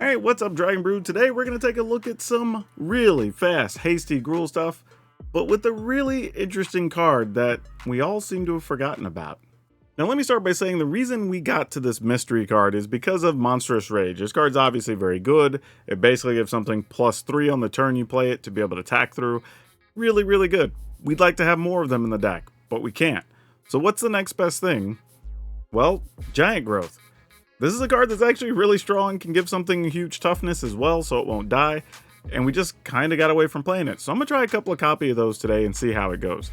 Alright, what's up, Dragon Brood? Today we're going to take a look at some really fast Hasty Gruul stuff, but with a really interesting card that we all seem to have forgotten about. Now let me start by saying the reason we got to this mystery card is because of Monstrous Rage. This card's obviously very good. It basically gives something +3 on the turn you play it to be able to attack through. Really, really good. We'd like to have more of them in the deck, but we can't. So what's the next best thing? Well, Giant Growth. This is a card that's actually really strong, can give something huge toughness as well, so it won't die, and we just kind of got away from playing it. So I'm going to try a couple of copy of those today and see how it goes.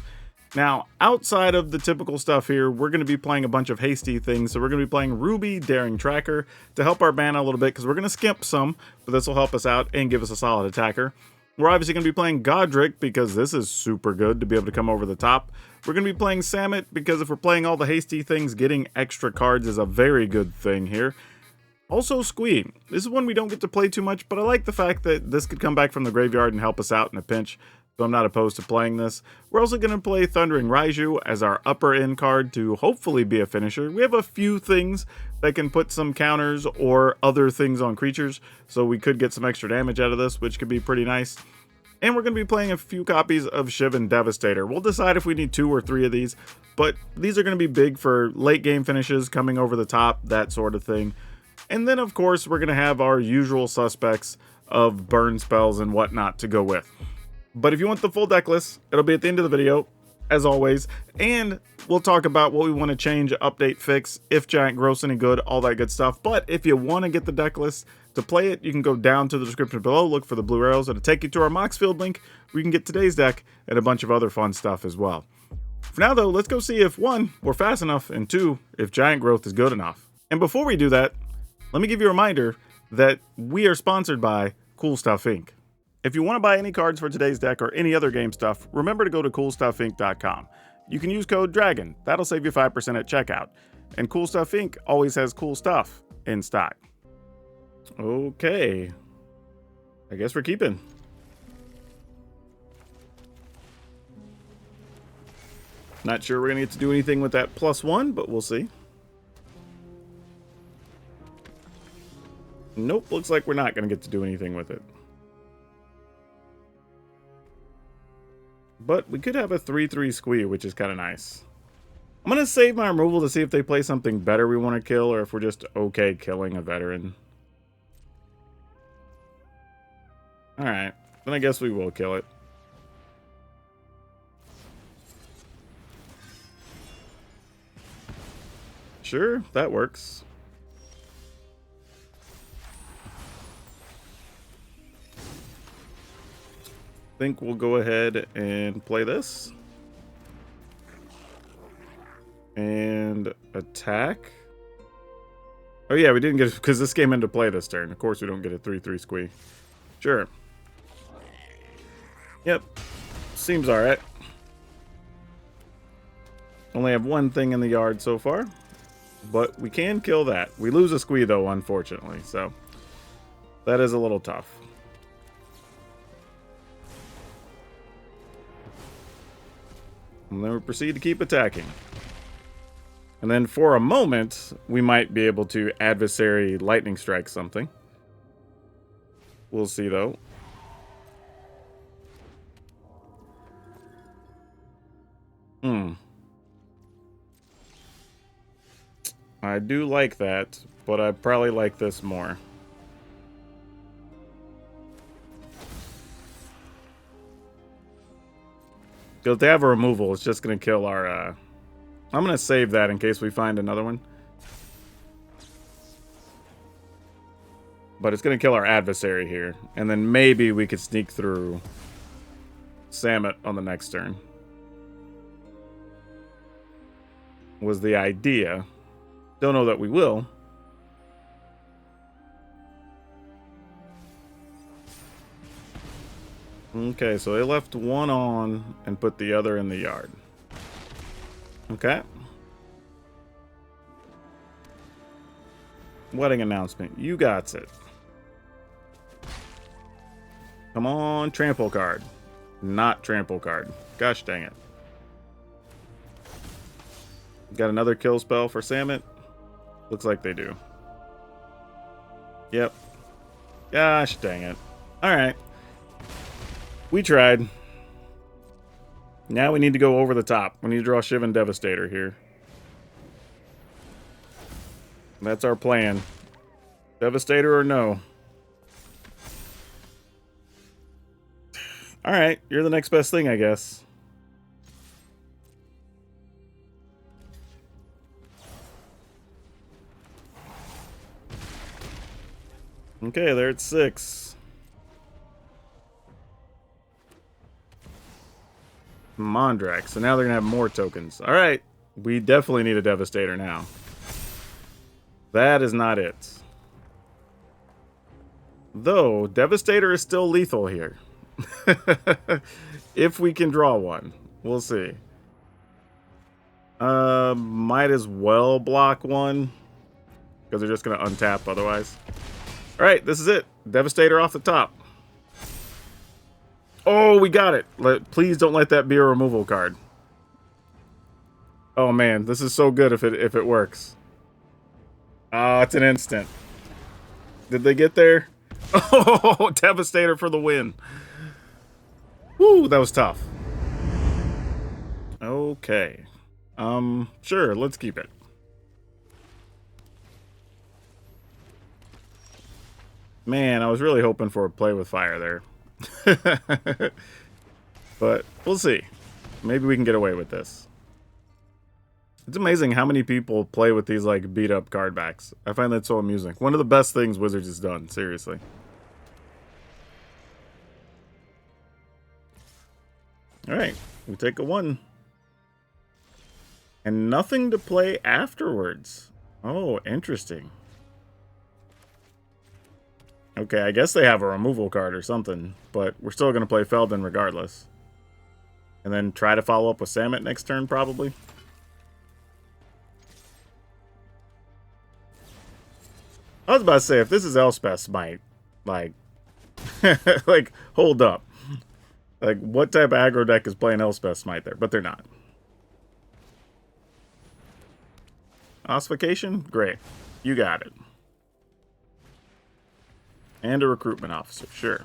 Now, outside of the typical stuff here, we're going to be playing a bunch of hasty things, so we're going to be playing Ruby Daring Tracker to help our mana a little bit, because we're going to skimp some, but this will help us out and give us a solid attacker. We're obviously going to be playing Godric, because this is super good to be able to come over the top. We're going to be playing Samut, because if we're playing all the hasty things, getting extra cards is a very good thing here. Also Squee. This is one we don't get to play too much, but I like the fact that this could come back from the graveyard and help us out in a pinch, so I'm not opposed to playing this. We're also going to play Thundering Raiju as our upper end card to hopefully be a finisher. We have a few things that can put some counters or other things on creatures, so we could get some extra damage out of this, which could be pretty nice. And we're going to be playing a few copies of Shivan Devastator. We'll decide if we need 2 or 3 of these, but these are going to be big for late game finishes, coming over the top, that sort of thing. And then, of course, we're going to have our usual suspects of burn spells and whatnot to go with. But if you want the full deck list, it'll be at the end of the video, as always. And we'll talk about what we want to change, update, fix, if Giant Growth's any good, all that good stuff. But if you want to get the deck list to play it, you can go down to the description below, look for the blue arrows, it'll take you to our Moxfield link, where you can get today's deck and a bunch of other fun stuff as well. For now, though, let's go see if 1, we're fast enough, and 2, if Giant Growth is good enough. And before we do that, let me give you a reminder that we are sponsored by Cool Stuff Inc. If you want to buy any cards for today's deck or any other game stuff, remember to go to CoolStuffInc.com. You can use code DRAGON, that'll save you 5% at checkout. And Cool Stuff Inc. always has cool stuff in stock. Okay, I guess we're keeping. Not sure we're going to get to do anything with that +1, but we'll see. Nope, looks like we're not going to get to do anything with it. But we could have a 3/3 Squee, which is kind of nice. I'm going to save my removal to see if they play something better we want to kill, or if we're just okay killing a veteran. Alright, then I guess we will kill it. Sure, that works. I think we'll go ahead and play this. And attack. Oh yeah, we didn't get it because this came into play this turn. Of course we don't get a 3/3 Squee. Sure. Yep. Seems alright. Only have 1 thing in the yard so far. But we can kill that. We lose a Squee though, unfortunately. So that is a little tough. And then we proceed to keep attacking. And then for a moment, we might be able to adversary lightning strike something. We'll see though. I do like that, but I probably like this more. Because if they have a removal, it's just going to kill our... I'm going to save that in case we find another one. But it's going to kill our adversary here. And then maybe we could sneak through Samut on the next turn. Was the idea. Don't know that we will. Okay, so they left 1 on and put the other in the yard. Okay. Wedding announcement. You got it. Come on, trample card. Not trample card. Gosh dang it. Got another kill spell for Samut. Looks like they do. Yep. Gosh dang it. Alright. We tried. Now we need to go over the top. We need to draw Shivan Devastator here. That's our plan. Devastator or no? Alright, you're the next best thing, I guess. Okay, they're at 6. Mondrak. So now they're going to have more tokens. Alright, we definitely need a Devastator now. That is not it. Though, Devastator is still lethal here. If we can draw one. We'll see. Might as well block one. Because they're just going to untap otherwise. Alright, this is it. Devastator off the top. Oh, we got it. Please don't let that be a removal card. Oh man, this is so good if it works. Oh, it's an instant. Did they get there? Oh, Devastator for the win. Woo, that was tough. Okay. Sure, let's keep it. Man, I was really hoping for a play with fire there. But we'll see. Maybe we can get away with this. It's amazing how many people play with these like beat up card backs. I find that so amusing. One of the best things Wizards has done, seriously. Alright, we take a 1. And nothing to play afterwards. Oh, interesting. Okay, I guess they have a removal card or something, but we're still going to play Feldon regardless. And then try to follow up with Samut next turn, probably. I was about to say, if this is Elspeth Smite, like, like, hold up. Like, what type of aggro deck is playing Elspeth Smite there? But they're not. Ossification? Great. You got it. And a recruitment officer, sure.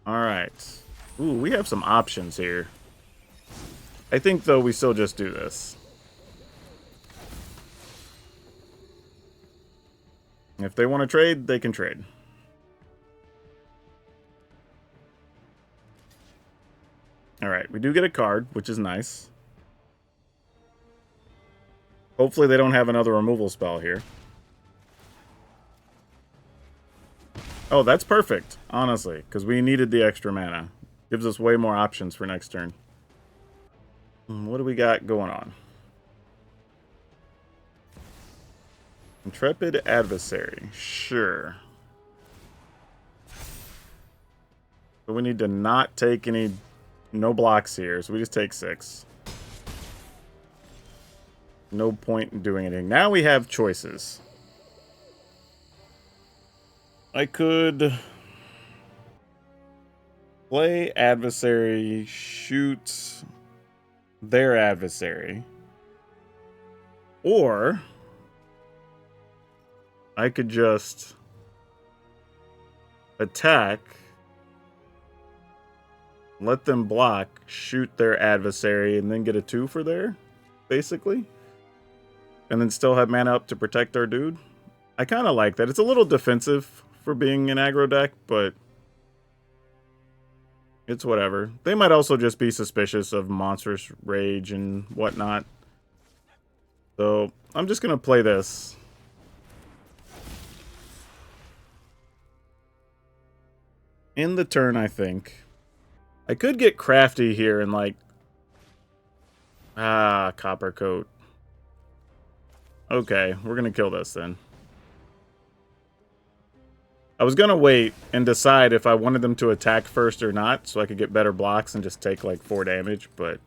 Alright. Ooh, we have some options here. I think, though, we still just do this. If they want to trade, they can trade. Alright, we do get a card, which is nice. Hopefully they don't have another removal spell here. Oh, that's perfect, honestly, because we needed the extra mana. Gives us way more options for next turn. What do we got going on? Intrepid Adversary, sure. So we need to not take no blocks here, so we just take 6. No point in doing anything. Now we have choices. I could play adversary, shoot their adversary, or I could just attack, let them block, shoot their adversary, and then get a 2 for there, basically. And then still have mana up to protect our dude. I kind of like that. It's a little defensive for being an aggro deck, but it's whatever. They might also just be suspicious of monstrous rage and whatnot. So I'm just going to play this. In the turn, I think. I could get crafty here and like... Copper Coat. Okay, we're going to kill this then. I was going to wait and decide if I wanted them to attack first or not, so I could get better blocks and just take like 4 damage, but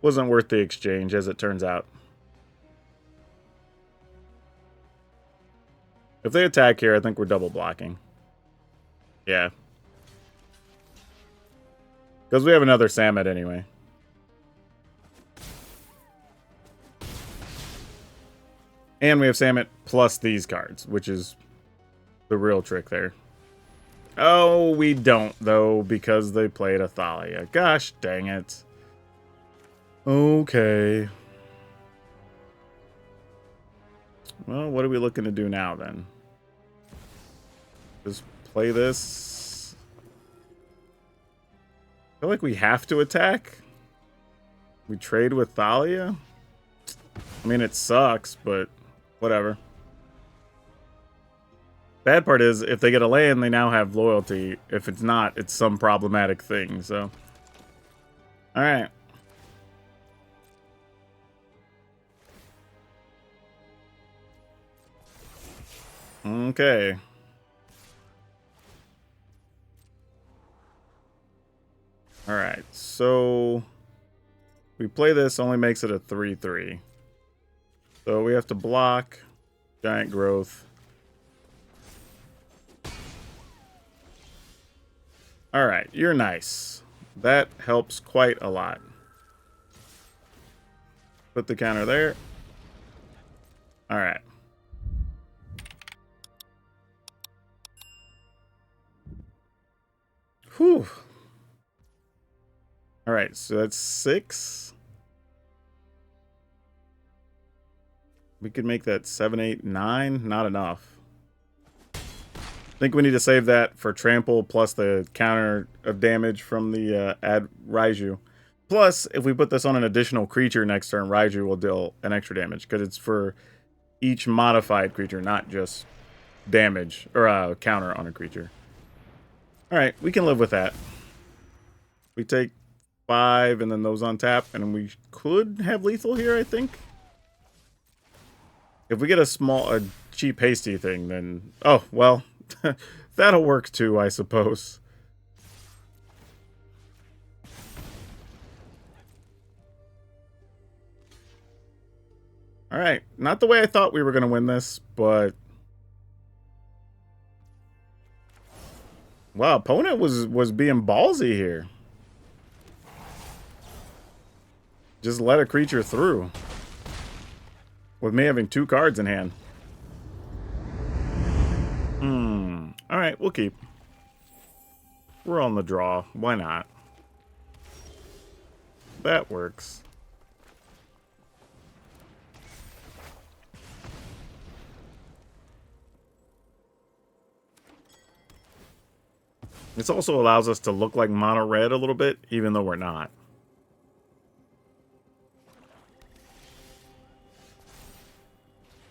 wasn't worth the exchange, as it turns out. If they attack here, I think we're double blocking. Yeah. Because we have another Samut anyway. And we have Samet plus these cards, which is the real trick there. Oh, we don't, though, because they played a Thalia. Gosh dang it. Okay. Well, what are we looking to do now, then? Just play this. I feel like we have to attack. We trade with Thalia. I mean, it sucks, but whatever. Bad part is, if they get a land, they now have loyalty. If it's not, it's some problematic thing, so. Alright. Okay. Alright, so we play this, only makes it a 3/3. So we have to block Giant Growth. Alright, you're nice. That helps quite a lot. Put the counter there. Alright. Whew. Alright, so that's 6. We could make that 7, 8, 9. Not enough. I think we need to save that for trample plus the counter of damage from the add Raiju. Plus, if we put this on an additional creature next turn, Raiju will deal an extra damage because it's for each modified creature, not just damage or counter on a creature. Alright, we can live with that. We take 5 and then those on tap, and we could have lethal here, I think. If we get a cheap hasty thing, then oh well, that'll work too, I suppose. All right, not the way I thought we were gonna win this, but wow, opponent was being ballsy here. Just let a creature through. With me having 2 cards in hand. Alright, we'll keep. We're on the draw. Why not? That works. This also allows us to look like mono red a little bit, even though we're not.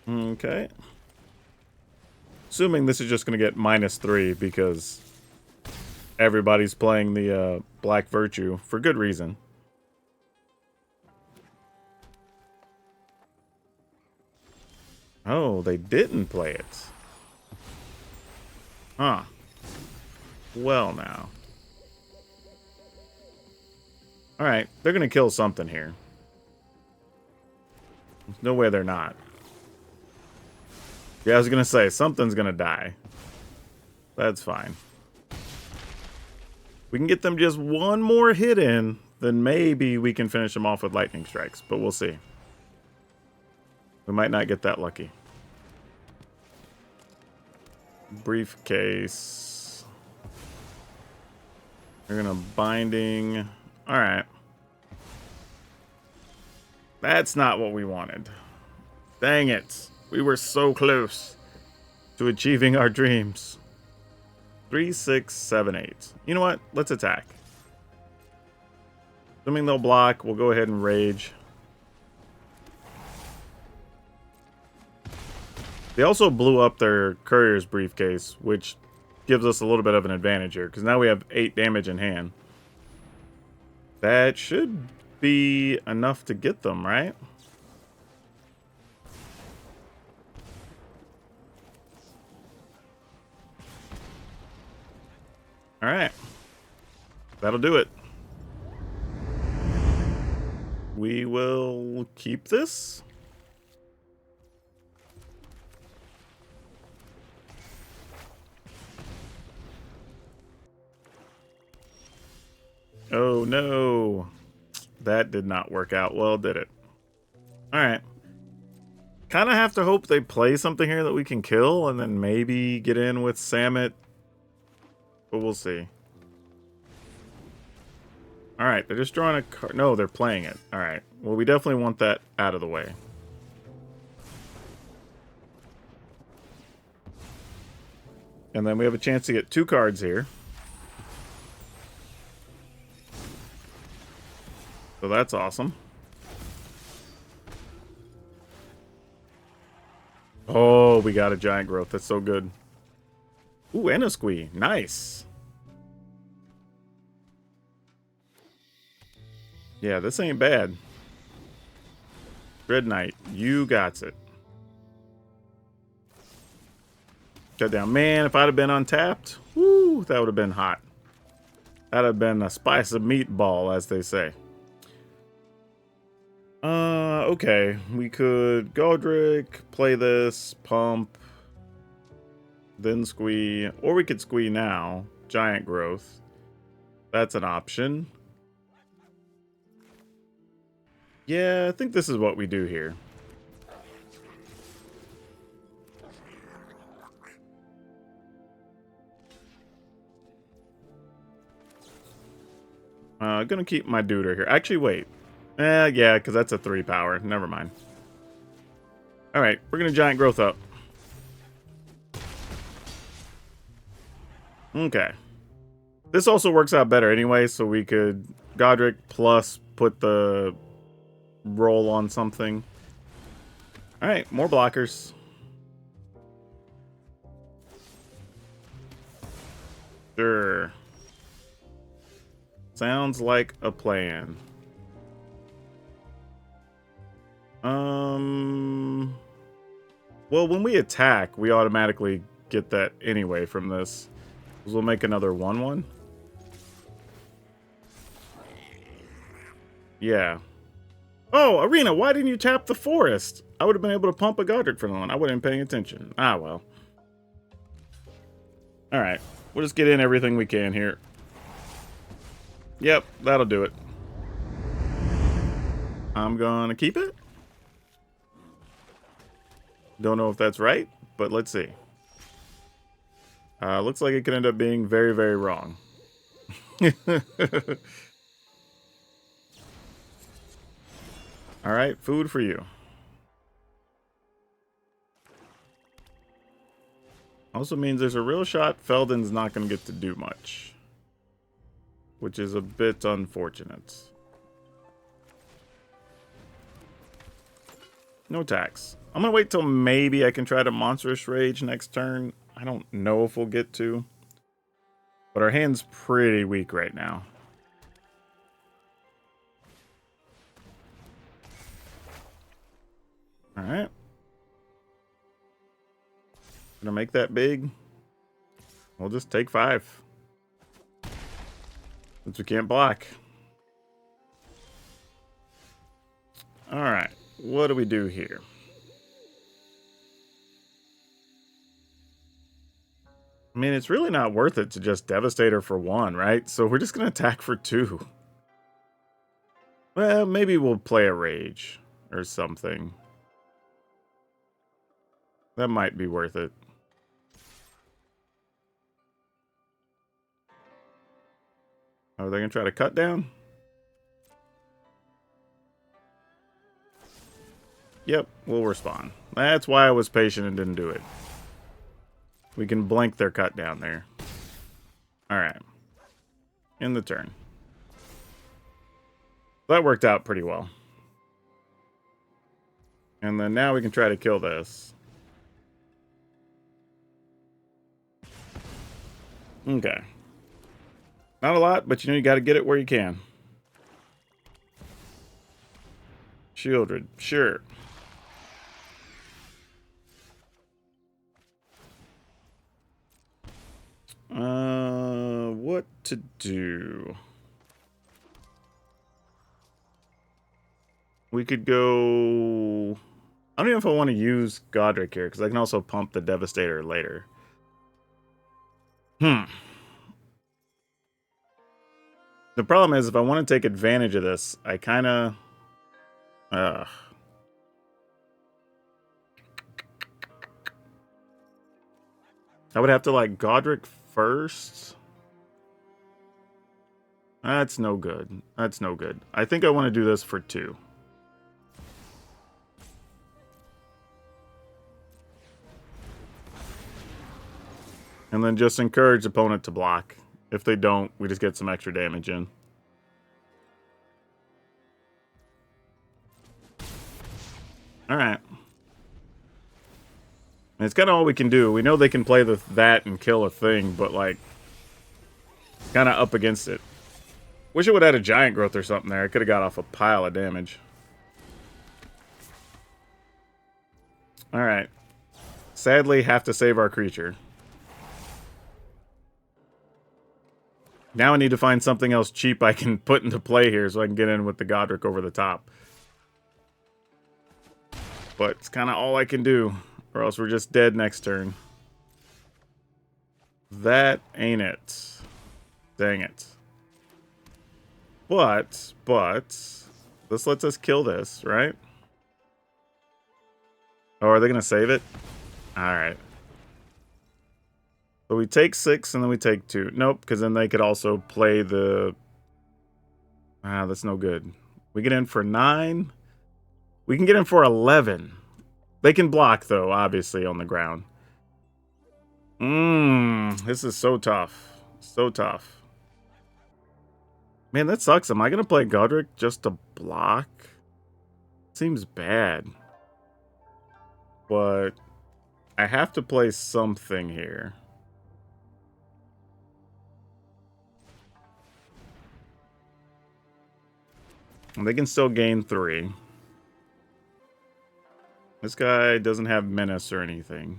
Okay. Assuming this is just going to get -3 because everybody's playing the Black Virtue for good reason. Oh, they didn't play it. Huh. Well, now. Alright, they're going to kill something here. There's no way they're not. Yeah, I was gonna say, something's gonna die. That's fine. We can get them just one more hit in, then maybe we can finish them off with lightning strikes, but we'll see. We might not get that lucky. Briefcase. We're gonna binding. Alright. That's not what we wanted. Dang it. We were so close to achieving our dreams. 3, 6, 7, 8. You know what? Let's attack. Assuming they'll block, we'll go ahead and rage. They also blew up their courier's briefcase, which gives us a little bit of an advantage here, because now we have 8 damage in hand. That should be enough to get them, right? Alright. That'll do it. We will keep this. Oh no. That did not work out well, did it? Alright. Kind of have to hope they play something here that we can kill and then maybe get in with Samit. But we'll see. Alright, they're just drawing a card. No, they're playing it. Alright. Well, we definitely want that out of the way. And then we have a chance to get 2 cards here. So that's awesome. Oh, we got a giant growth. That's so good. Ooh, and a squee. Nice. Yeah, this ain't bad. Dread Knight, you got it. Shut down. Man, if I'd have been untapped, whoo, that would have been hot. That'd have been a spice of meatball, as they say. Okay. We could Goldrick, play this, pump, then squee, or we could squee now. Giant growth. That's an option. Yeah, I think this is what we do here. Gonna keep my duder here. Actually, wait. Yeah, because that's a 3 power. Never mind. Alright, we're gonna giant growth up. Okay. This also works out better anyway, so we could Godric plus put the roll on something. Alright, more blockers. Sure. Sounds like a plan. Well, when we attack, we automatically get that anyway from this. We'll make another 1/1. Yeah. Oh, Arena, why didn't you tap the forest? I would have been able to pump a Godric for the one. I wasn't paying attention. Ah, well. Alright. We'll just get in everything we can here. Yep, that'll do it. I'm gonna keep it. Don't know if that's right, but let's see. Looks like it could end up being very, very wrong. Alright, food for you. Also means there's a real shot Feldon's not going to get to do much. Which is a bit unfortunate. No tax. I'm going to wait till maybe I can try to Monstrous Rage next turn. I don't know if we'll get to. But our hand's pretty weak right now. Alright. Gonna make that big. We'll just take 5. Since we can't block. Alright. What do we do here? I mean, it's really not worth it to just devastate her for 1, right? So we're just gonna attack for 2. Well, maybe we'll play a Rage or something. That might be worth it. Oh, they're going to try to cut down? Yep, we'll respond. That's why I was patient and didn't do it. We can blank their cut down there. Alright. In the turn. That worked out pretty well. And then now we can try to kill this. Okay. Not a lot, but you know you got to get it where you can. Shieldred, sure. What to do? We could go... I don't even know if I want to use Godric here, because I can also pump the Devastator later. The problem is, if I want to take advantage of this, I kind of... I would have to like Godric first. That's no good. That's no good. I think I want to do this for 2. And then just encourage opponent to block. If they don't, we just get some extra damage in. Alright. It's kind of all we can do. We know they can play that and kill a thing, but like, kind of up against it. Wish it would have had a giant growth or something there. I could have got off a pile of damage. Alright. Sadly, have to save our creature. Now I need to find something else cheap I can put into play here so I can get in with the Godric over the top. But it's kind of all I can do, or else we're just dead next turn. That ain't it. Dang it. But, this lets us kill this, right? Oh, are they going to save it? Alright. So we take 6 and then we take 2. Nope, because then they could also play the... Ah, that's no good. We get in for 9. We can get in for 11. They can block, though, obviously, on the ground. This is so tough. So tough. Man, that sucks. Am I going to play Godric just to block? Seems bad. But I have to play something here. And they can still gain 3. This guy doesn't have menace or anything.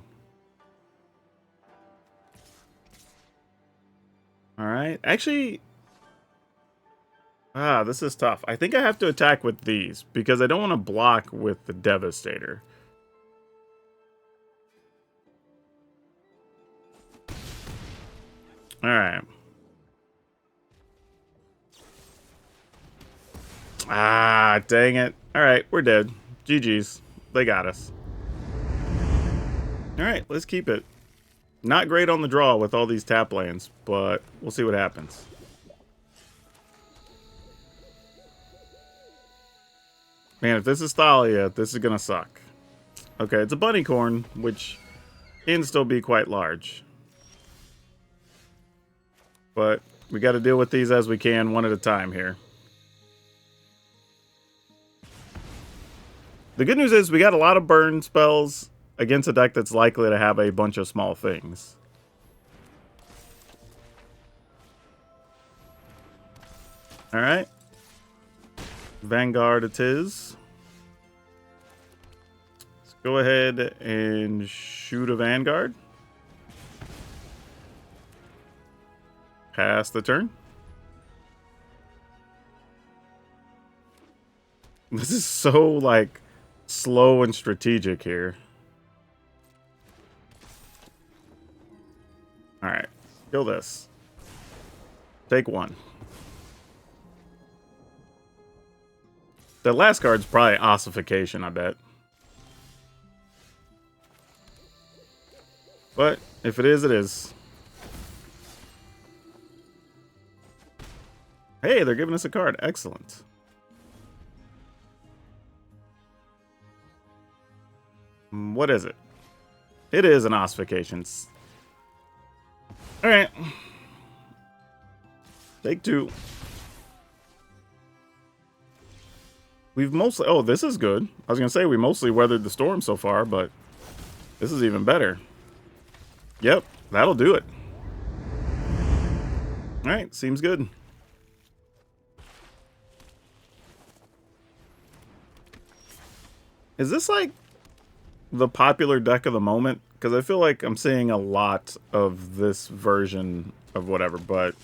Alright. Actually... Ah, this is tough. I think I have to attack with these, because I don't want to block with the Devastator. Alright. Ah, dang it. Alright, we're dead. GG's. They got us. Alright, let's keep it. Not great on the draw with all these tap lands, but we'll see what happens. Man, if this is Thalia, this is gonna suck. Okay, it's a Bunnycorn, which can still be quite large. But we gotta deal with these as we can, one at a time here. The good news is we got a lot of burn spells against a deck that's likely to have a bunch of small things. Alright. Vanguard it is. Let's go ahead and shoot a Vanguard. Pass the turn. This is so, like, slow and strategic here. Alright, kill this. Take 1. The last card's probably Ossification, I bet. But if it is, it is. Hey, they're giving us a card. Excellent. What is it? It is an Ossifications. Alright. Take 2. We've mostly... Oh, this is good. I was going to say we mostly weathered the storm so far, but this is even better. Yep, that'll do it. Alright, seems good. Is this like the popular deck of the moment? Because I feel like I'm seeing a lot of this version of whatever, but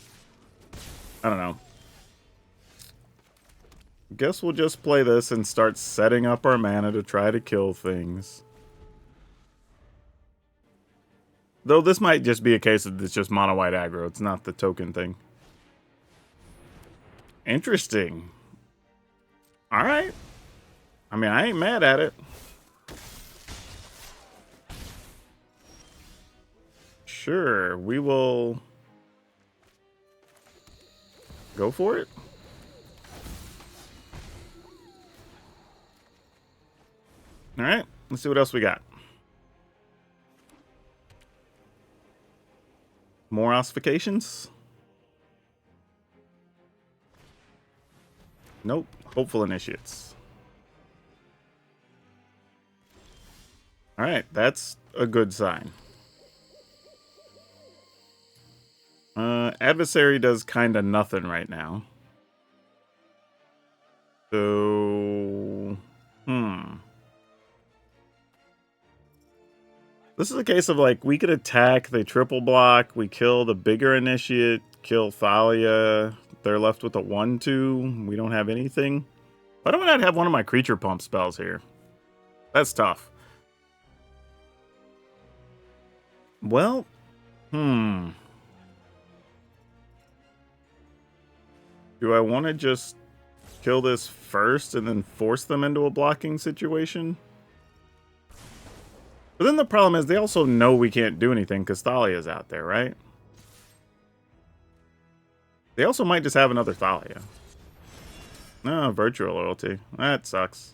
I don't know. Guess we'll just play this and start setting up our mana to try to kill things. Though this might just be a case of it's just mono-white aggro. It's not the token thing. Interesting. Alright. I mean, I ain't mad at it. Sure, we will go for it. All right, let's see what else we got. More ossifications? Nope. Hopeful initiates. All right, that's a good sign. Adversary does kind of nothing right now. So, this is a case of like, we could attack, they triple block, we kill the bigger initiate, kill Thalia. They're left with a 1/2. We don't have anything. Why don't I not have one of my creature pump spells here? That's tough. Well, do I want to just kill this first and then force them into a blocking situation? But then the problem is they also know we can't do anything because Thalia's out there, right? They also might just have another Thalia. No, virtual loyalty. That sucks.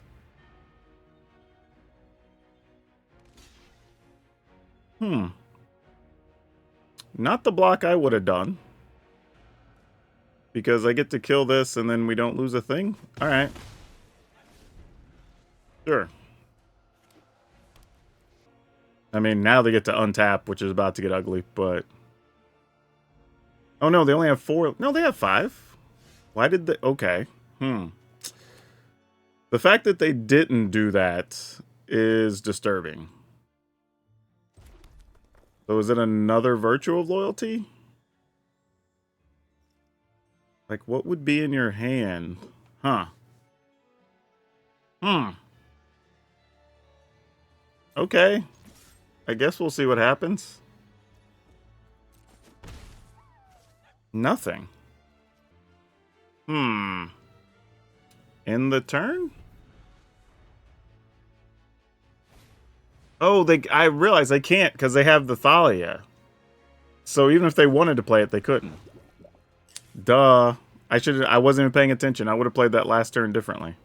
Not the block I would have done. Because I get to kill this and then we don't lose a thing? Alright. Sure. I mean, now they get to untap, which is about to get ugly, but... Oh no, they only have 4. No, they have 5. Why did they... Okay. The fact that they didn't do that is disturbing. So is it another virtue of loyalty? Like, what would be in your hand? Huh. Okay. I guess we'll see what happens. Nothing. In the turn? Oh, I realize they can't because they have the Thalia. So even if they wanted to play it, they couldn't. Duh. I wasn't even paying attention. I would have played that last turn differently.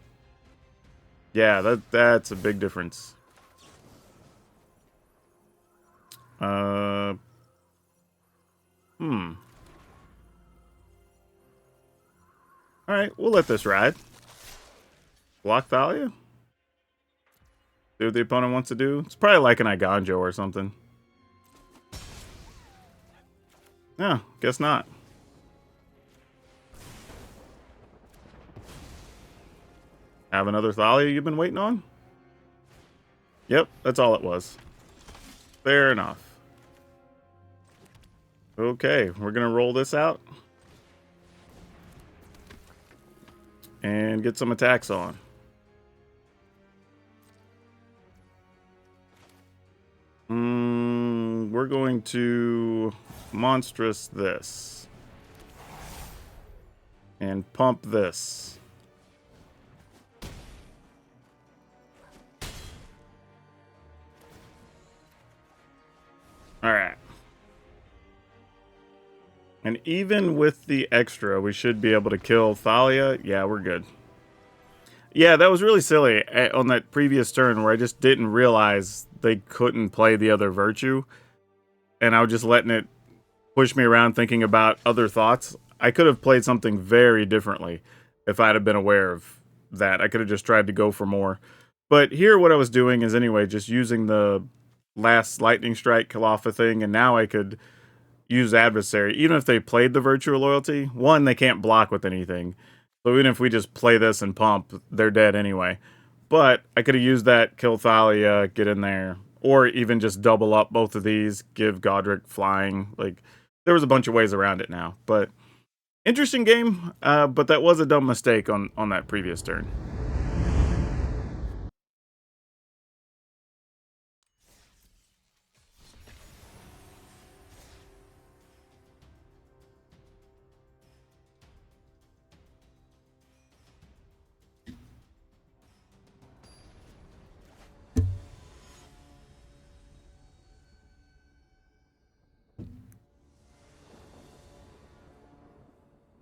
Yeah, that's a big difference. Alright, we'll let this ride. Block Thalia? Do what the opponent wants to do. It's probably like an Iganjo or something. No, guess not. Have another Thalia you've been waiting on? Yep, that's all it was. Fair enough. Okay, we're going to roll this out. And get some attacks on. We're going to monstrous this. And pump this. Alright. And even with the extra, we should be able to kill Thalia. Yeah, we're good. Yeah, that was really silly on that previous turn where I just didn't realize they couldn't play the other virtue. And I was just letting it push me around thinking about other thoughts. I could have played something very differently if I'd have been aware of that. I could have just tried to go for more. But here what I was doing is anyway just using the last lightning strike kill off a thing, and now I could use adversary. Even if they played the virtual loyalty, one, they can't block with anything. So even if we just play this and pump, they're dead anyway. But I could have used that, kill Thalia, get in there. Or even just double up both of these, give Godric flying. Like, there was a bunch of ways around it now. But interesting game, but that was a dumb mistake on that previous turn.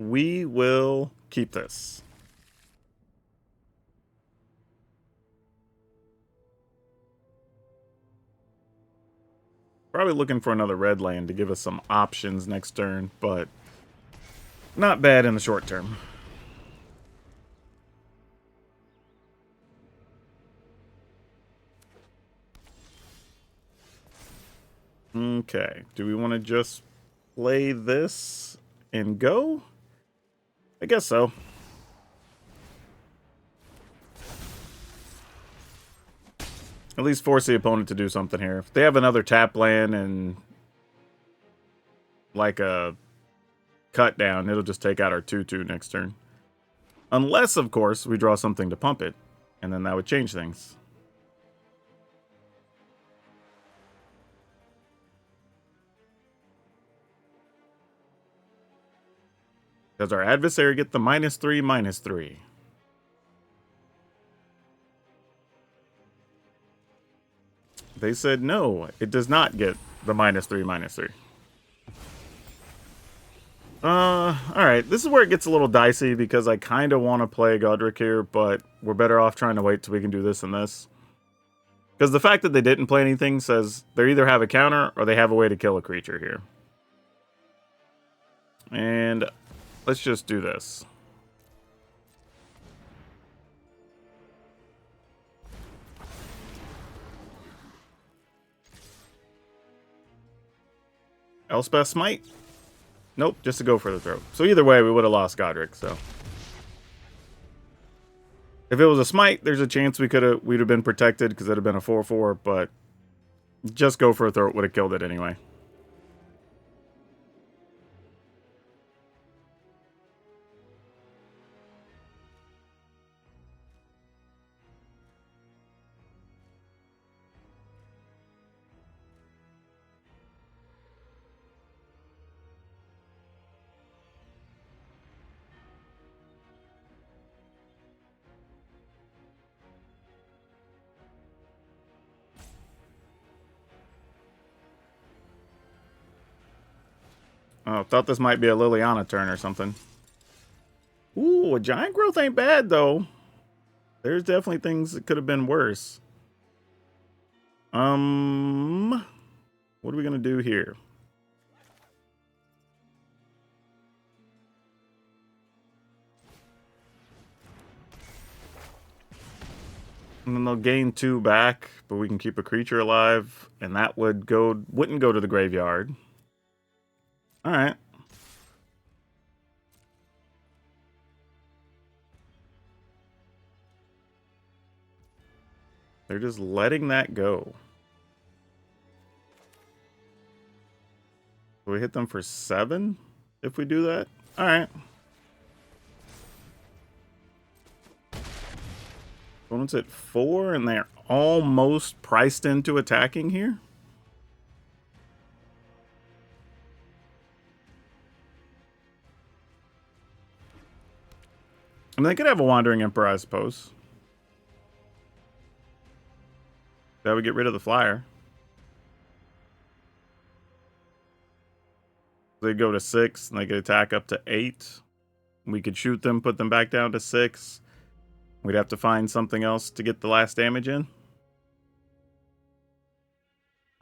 We will keep this. Probably looking for another red land to give us some options next turn, but not bad in the short term. Okay, do we want to just play this and go? I guess so. At least force the opponent to do something here. If they have another tap land and like a cut down, it'll just take out our 2/2 next turn. Unless, of course, we draw something to pump it, and then that would change things. Does our adversary get the -3/-3? They said no, it does not get the -3/-3. Alright, this is where it gets a little dicey because I kind of want to play Godric here, but we're better off trying to wait till we can do this and this. Because the fact that they didn't play anything says they either have a counter or they have a way to kill a creature here. And let's just do this. Elspeth Smite? Nope, just to go for the throat. So either way, we would have lost Godric, so. If it was a Smite, there's a chance we'd have been protected because it'd have been a 4/4, but just go for a throat would have killed it anyway. Oh, thought this might be a Liliana turn or something. Ooh, a giant growth ain't bad, though. There's definitely things that could have been worse. What are we going to do here? And then they'll gain 2 back, but we can keep a creature alive, and that wouldn't go to the graveyard. Alright. They're just letting that go. Do we hit them for 7 if we do that? Alright. Opponent's at 4, and they're almost priced into attacking here. I mean, they could have a Wandering Emperor, I suppose. That would get rid of the flyer. They go to 6, and they could attack up to 8. We could shoot them, put them back down to 6. We'd have to find something else to get the last damage in.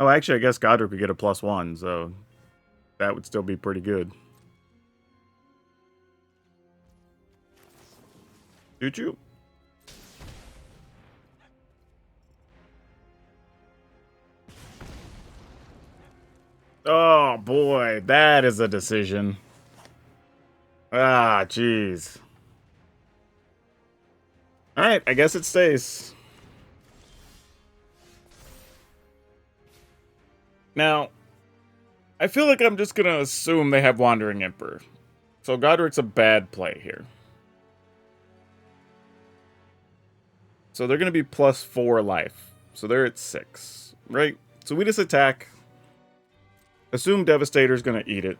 Oh, actually, I guess Godric could get a +1, so that would still be pretty good. Choo-choo. Oh, boy, that is a decision. Ah, jeez. Alright, I guess it stays. Now, I feel like I'm just going to assume they have Wandering Emperor. So Godric's a bad play here. So they're going to be +4 life. So they're at 6, right? So we just attack. Assume Devastator's going to eat it.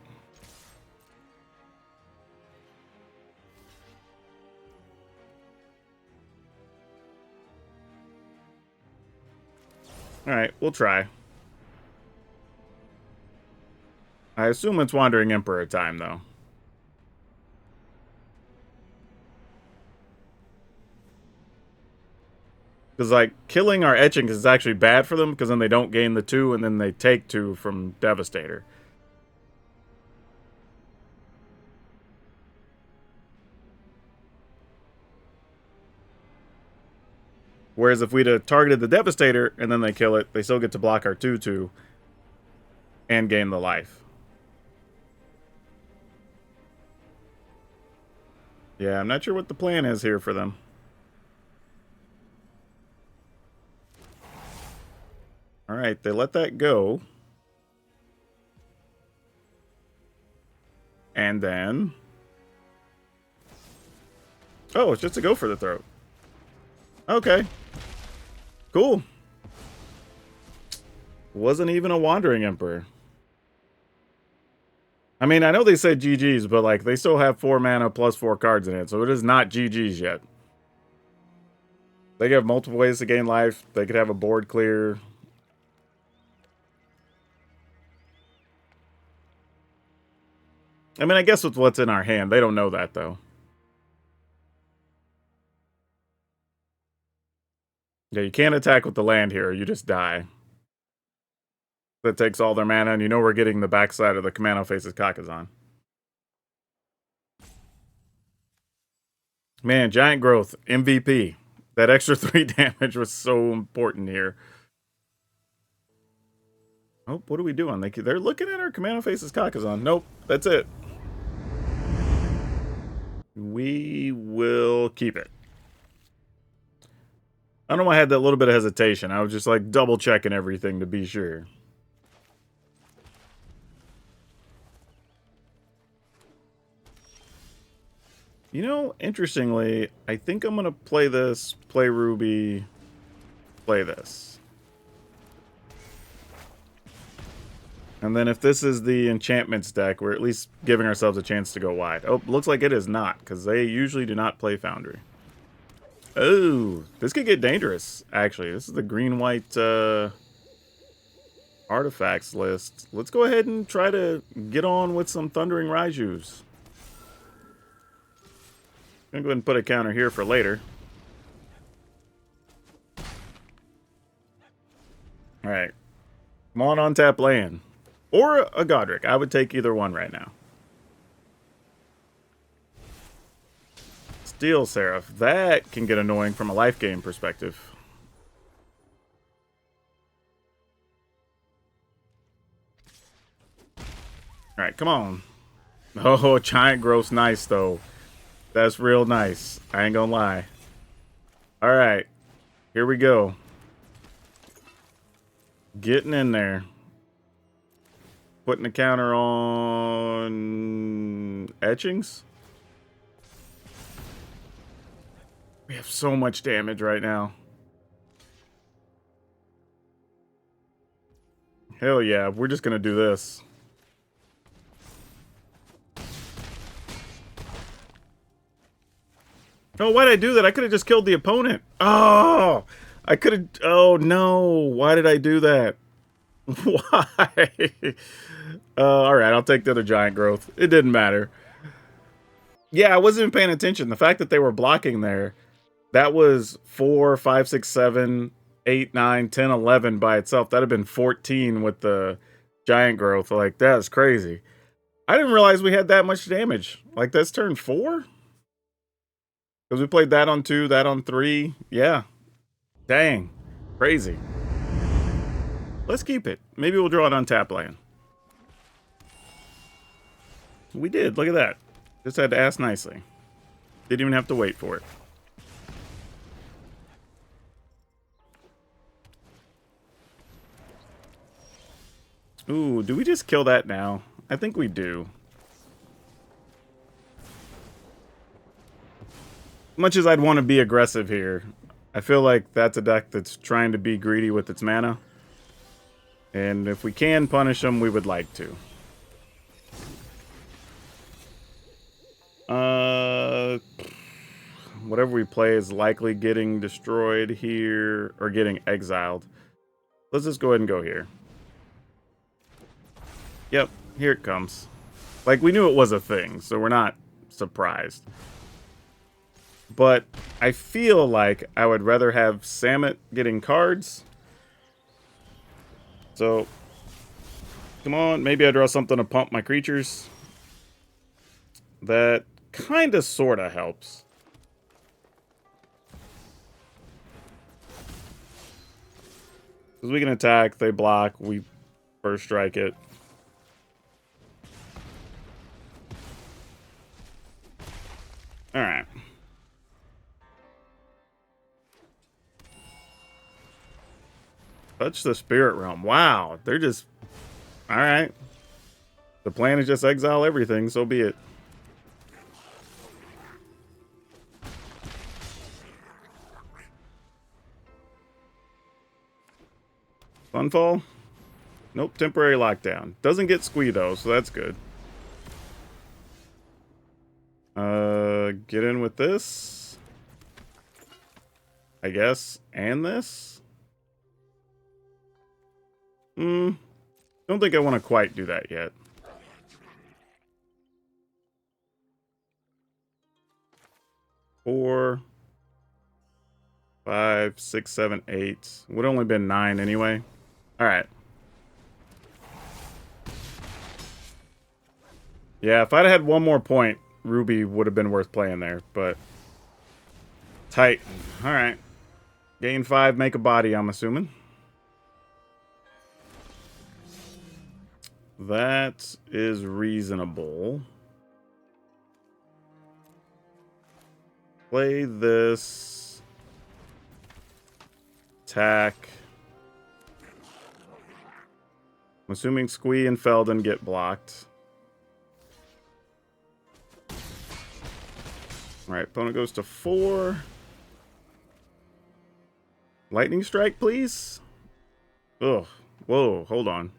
Alright, we'll try. I assume it's Wandering Emperor time, though. Because, like, killing our etchings is actually bad for them, because then they don't gain the 2, and then they take 2 from Devastator. Whereas if we'd have targeted the Devastator, and then they kill it, they still get to block our 2/2, and gain the life. Yeah, I'm not sure what the plan is here for them. Alright, they let that go. And then... oh, it's just to go for the throat. Okay. Cool. Wasn't even a Wandering Emperor. I mean, I know they said GG's, but, like, they still have 4 mana plus 4 cards in it, so it is not GG's yet. They have multiple ways to gain life. They could have a board clear. I mean, I guess with what's in our hand, they don't know that, though. Yeah, you can't attack with the land here, you just die. That takes all their mana, and you know we're getting the backside of the Commando Faces Kakazan. Man, Giant Growth, MVP. That extra 3 damage was so important here. Oh, what are we doing? They're looking at our Commando Faces Kakazan. Nope, that's it. We will keep it. I don't know why I had that little bit of hesitation. I was just like double checking everything to be sure. You know, interestingly, I think I'm going to play this, play Ruby, play this. And then if this is the enchantments deck, we're at least giving ourselves a chance to go wide. Oh, looks like it is not, because they usually do not play Foundry. Oh, this could get dangerous, actually. This is the green-white artifacts list. Let's go ahead and try to get on with some Thundering Raijus. I'm going to go ahead and put a counter here for later. Alright. Come on tap land. Or a Godric. I would take either one right now. Steel Seraph. That can get annoying from a life gain perspective. Alright, come on. Oh, Giant Growth's nice, though. That's real nice. I ain't gonna lie. Alright. Here we go. Getting in there. Putting a counter on... etchings? We have so much damage right now. Hell yeah, we're just gonna do this. Oh, why'd I do that? I could have just killed the opponent. Oh, I could have... oh, no. Why did I do that? Why? Alright, I'll take the other Giant Growth. It didn't matter. Yeah, I wasn't even paying attention. The fact that they were blocking there, that was 4, 5, 6, 7, 8, 9, 10, 11 by itself. That'd have been 14 with the Giant Growth. Like, that's crazy. I didn't realize we had that much damage. Like, that's turn 4? Because we played that on 2, that on 3. Yeah. Dang. Crazy. Let's keep it. Maybe we'll draw it on tap land. We did. Look at that. Just had to ask nicely. Didn't even have to wait for it. Ooh, do we just kill that now? I think we do. Much as I'd want to be aggressive here, I feel like that's a deck that's trying to be greedy with its mana. And if we can punish them, we would like to. Whatever we play is likely getting destroyed here, or getting exiled. Let's just go ahead and go here. Yep, here it comes. Like, we knew it was a thing, so we're not surprised. But I feel like I would rather have Samet getting cards. So, come on, maybe I draw something to pump my creatures. That kind of, sort of helps. Because we can attack, they block, we first strike it. Alright. Touch the Spirit Realm. Wow, they're just... Alright. The plan is just exile everything, so be it. Sunfall? Nope, temporary lockdown. Doesn't get squee though, so that's good. Get in with this. I guess. And this? Don't think I want to quite do that yet. Four, 5, 6, 7, 8. Would only been 9 anyway. Alright. Yeah, if I'd had one more point, Ruby would have been worth playing there, but... Titan. Alright. Gain 5, make a body, I'm assuming. That is reasonable. Play this. Attack. I'm assuming Squee and Feldon get blocked. Alright, opponent goes to 4. Lightning Strike, please? Ugh. Whoa, hold on.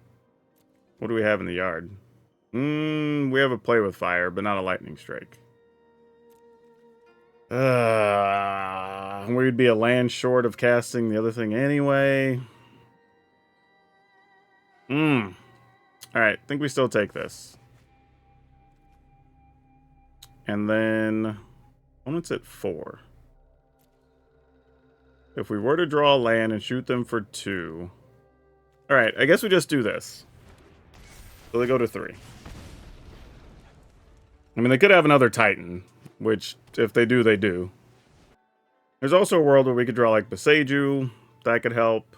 What do we have in the yard? We have a Play with Fire, but not a Lightning Strike. We'd be a land short of casting the other thing anyway. Alright, I think we still take this. And then... opponent's at 4. If we were to draw a land and shoot them for 2... Alright, I guess we just do this. So they go to 3. I mean, they could have another Titan, which, if they do, they do. There's also a world where we could draw, like, Beseju. That could help.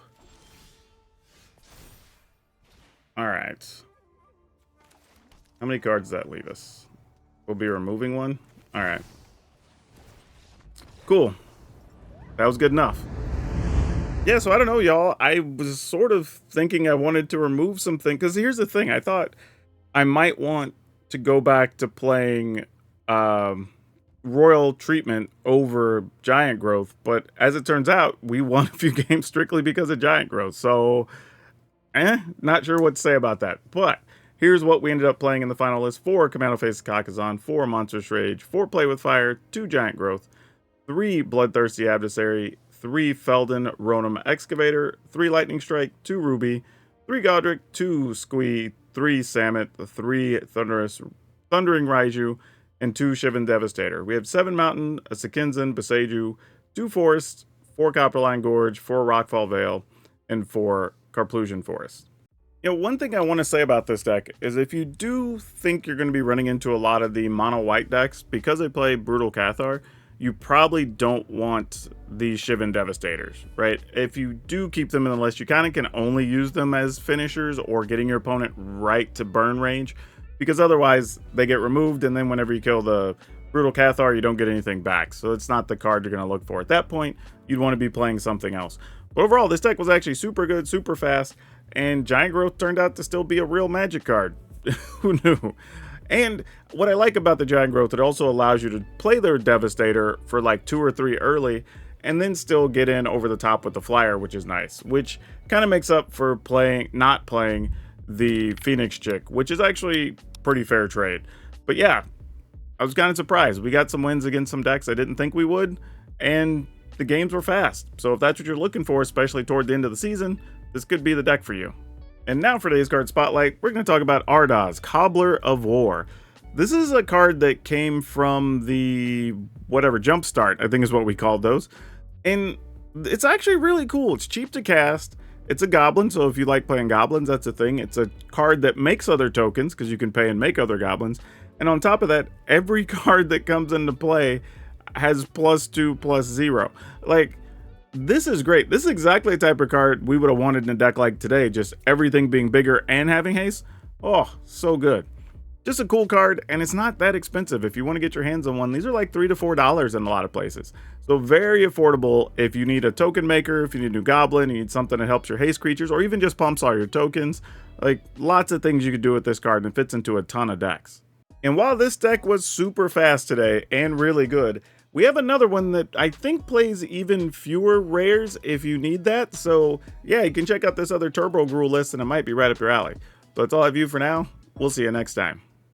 Alright. How many cards does that leave us? We'll be removing one? Alright. Cool. That was good enough. Yeah, so I don't know, y'all. I was sort of thinking I wanted to remove something. Because here's the thing. I thought I might want to go back to playing Royal Treatment over Giant Growth. But as it turns out, we won a few games strictly because of Giant Growth. So, not sure what to say about that. But here's what we ended up playing in the final list. 4 Commando Face Kakazan, 4 Monstrous Rage, 4 Play with Fire, 2 Giant Growth, 3 Bloodthirsty Adversary, 3 Feldon Ronom Excavator, 3 Lightning Strike, 2 Ruby, 3 Godric, 2 Squee, 3 Samet, 3 Thundering Raiju, and 2 Shivan Devastator. We have 7 Mountain, a Sekinzan, Beseju, 2 Forest, 4 Copperline Gorge, 4 Rockfall Vale, and 4 Carplusian Forest. You know, one thing I want to say about this deck is if you do think you're going to be running into a lot of the mono-white decks, because they play Brutal Cathar, you probably don't want the Shivan Devastators, right? If you do keep them in the list, you kind of can only use them as finishers or getting your opponent right to burn range, because otherwise they get removed, and then whenever you kill the Brutal Cathar, you don't get anything back. So it's not the card you're going to look for. At that point, you'd want to be playing something else. But overall, this deck was actually super good, super fast, and Giant Growth turned out to still be a real Magic card. Who knew? And what I like about the Giant Growth, it also allows you to play their Devastator for like 2 or 3 early, and then still get in over the top with the Flyer, which is nice. Which kind of makes up for not playing the Phoenix Chick, which is actually pretty fair trade. But yeah, I was kind of surprised. We got some wins against some decks I didn't think we would, and the games were fast. So if that's what you're looking for, especially toward the end of the season, this could be the deck for you. And now for today's card spotlight, we're going to talk about Ardaz, Cobbler of War. This is a card that came from the whatever Jumpstart, I think is what we called those. And it's actually really cool. It's cheap to cast. It's a goblin, so if you like playing goblins, that's a thing. It's a card that makes other tokens because you can pay and make other goblins. And on top of that, every card that comes into play has +2/+0. Like, this is great. This is exactly the type of card we would have wanted in a deck like today. Just everything being bigger and having haste. Oh, so good. Just a cool card, and it's not that expensive. If you want to get your hands on one, these are like $3 to $4 in a lot of places. So very affordable if you need a token maker, if you need a new goblin, you need something that helps your haste creatures, or even just pumps all your tokens. Like, lots of things you could do with this card, and it fits into a ton of decks. And while this deck was super fast today and really good, we have another one that I think plays even fewer rares if you need that. So yeah, you can check out this other Turbo Gruul list, and it might be right up your alley. But that's all I have for now. We'll see you next time.